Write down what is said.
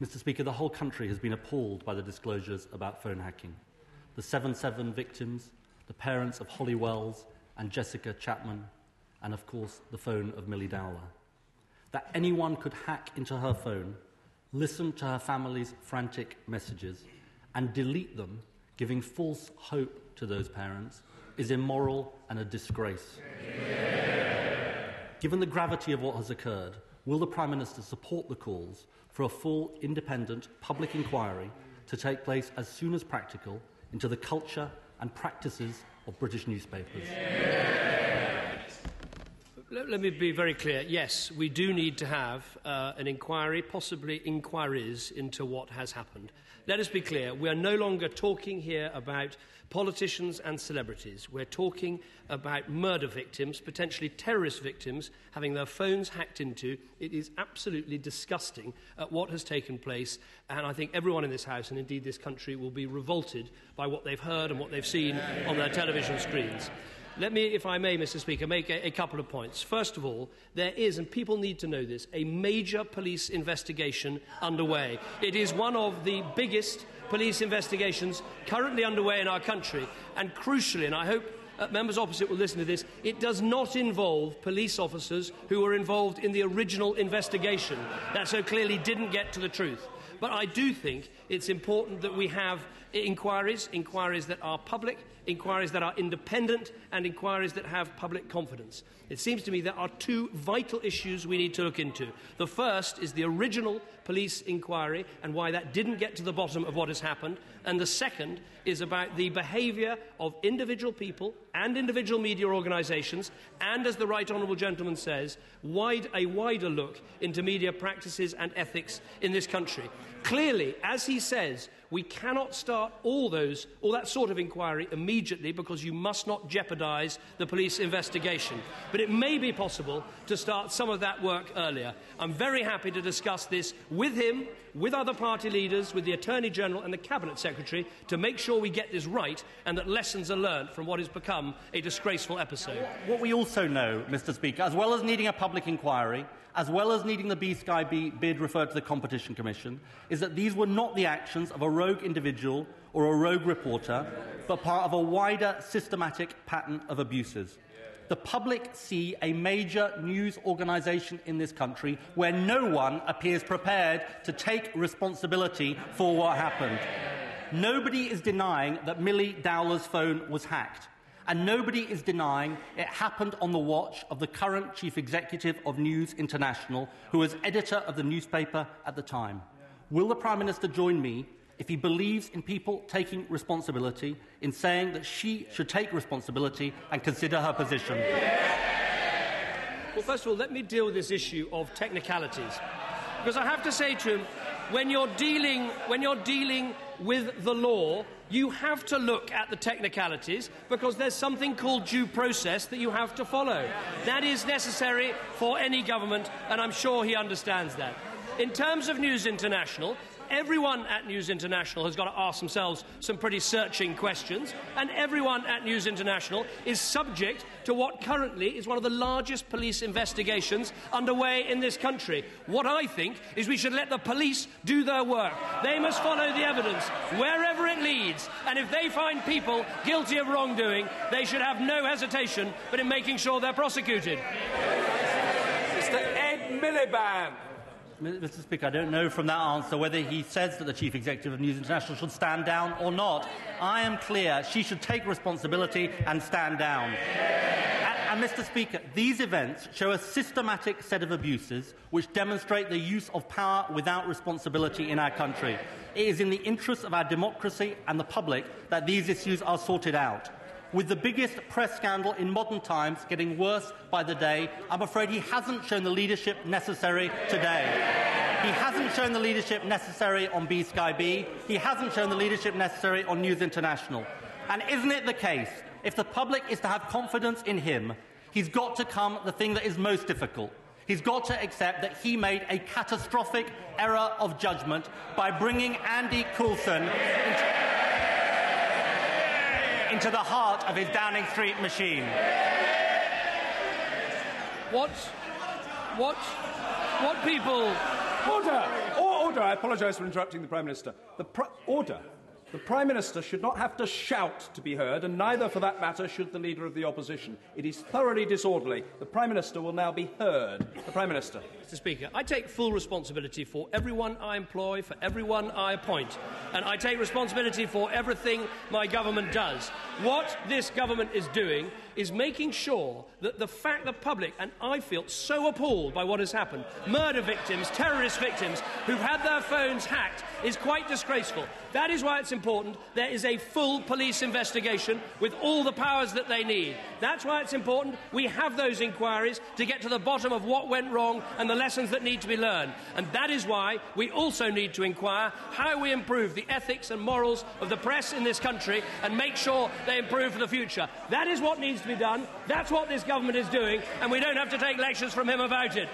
Mr. Speaker, the whole country has been appalled by the disclosures about phone hacking. The 7/7 victims, the parents of Holly Wells and Jessica Chapman, and of course the phone of Millie Dowler. That anyone could hack into her phone, listen to her family's frantic messages, and delete them, giving false hope to those parents, is immoral and a disgrace. Yeah. Given the gravity of what has occurred, will the Prime Minister support the calls for a full, independent public inquiry to take place as soon as practical into the culture and practices of British newspapers? Let me be very clear. Yes, we do need to have an inquiry, possibly inquiries into what has happened. Let us be clear. We are no longer talking here about politicians and celebrities. We're talking about murder victims, potentially terrorist victims, having their phones hacked into. It is absolutely disgusting what has taken place, and I think everyone in this House, and indeed this country, will be revolted by what they've heard and what they've seen on their television screens. Let me, if I may, Mr. Speaker, make a couple of points. First of all, there is, and people need to know this, a major police investigation underway. It is one of the biggest police investigations currently underway in our country, and crucially, and I hope members opposite will listen to this, it does not involve police officers who were involved in the original investigation. That so clearly didn't get to the truth. But I do think it's important that we have inquiries that are public, inquiries that are independent, and inquiries that have public confidence. It seems to me there are two vital issues we need to look into. The first is the original police inquiry and why that didn't get to the bottom of what has happened. And the second is about the behaviour of individual people and individual media organisations and, as the Right Honourable Gentleman says, a wider look into media practices and ethics in this country. Clearly, as he says, we cannot start all that sort of inquiry immediately because you must not jeopardise the police investigation. But it may be possible to start some of that work earlier. I'm very happy to discuss this with him, with other party leaders, with the Attorney General and the Cabinet Secretary to make sure we get this right and that lessons are learned from what has become a disgraceful episode. What we also know, Mr. Speaker, as well as needing a public inquiry, as well as needing the B-Sky bid referred to the Competition Commission, is that these were not the actions of a rogue individual or a rogue reporter, but part of a wider systematic pattern of abuses. The public see a major news organisation in this country where no one appears prepared to take responsibility for what happened. Nobody is denying that Millie Dowler's phone was hacked. And nobody is denying it happened on the watch of the current Chief Executive of News International, who was editor of the newspaper at the time. Will the Prime Minister join me if he believes in people taking responsibility in saying that she should take responsibility and consider her position? Well, first of all, let me deal with this issue of technicalities. Because I have to say to him, when you're dealing with the law, you have to look at the technicalities because there's something called due process that you have to follow. That is necessary for any government, and I'm sure he understands that. In terms of News International, everyone at News International has got to ask themselves some pretty searching questions, and everyone at News International is subject to what currently is one of the largest police investigations underway in this country. What I think is we should let the police do their work. They must follow the evidence wherever it leads, and if they find people guilty of wrongdoing, they should have no hesitation but in making sure they're prosecuted. Mr Miliband. Mr. Speaker, I don't know from that answer whether he says that the Chief Executive of News International should stand down or not. I am clear she should take responsibility and stand down. And Mr. Speaker, these events show a systematic set of abuses which demonstrate the use of power without responsibility in our country. It is in the interest of our democracy and the public that these issues are sorted out. With the biggest press scandal in modern times getting worse by the day, I'm afraid he hasn't shown the leadership necessary today. He hasn't shown the leadership necessary on B-Sky B. He hasn't shown the leadership necessary on News International. And isn't it the case, if the public is to have confidence in him, he's got to come the thing that is most difficult. He's got to accept that he made a catastrophic error of judgment by bringing Andy Coulson into the heart of his Downing Street machine. What people... Order! Order. I apologise for interrupting the Prime Minister. Order. The Prime Minister should not have to shout to be heard, and neither, for that matter, should the Leader of the Opposition. It is thoroughly disorderly. The Prime Minister will now be heard. The Prime Minister. Mr Speaker, I take full responsibility for everyone I employ, for everyone I appoint, and I take responsibility for everything my government does. What this government is doing is making sure that the fact the public, and I feel so appalled by what has happened, murder victims, terrorist victims who've had their phones hacked, is quite disgraceful. That is why it's important there is a full police investigation with all the powers that they need. That's why it's important we have those inquiries to get to the bottom of what went wrong and the lessons that need to be learned. And that is why we also need to inquire how we improve the ethics and morals of the press in this country and make sure they improve for the future. That is what needs to be done. That's what this government is doing, and we don't have to take lectures from him about it.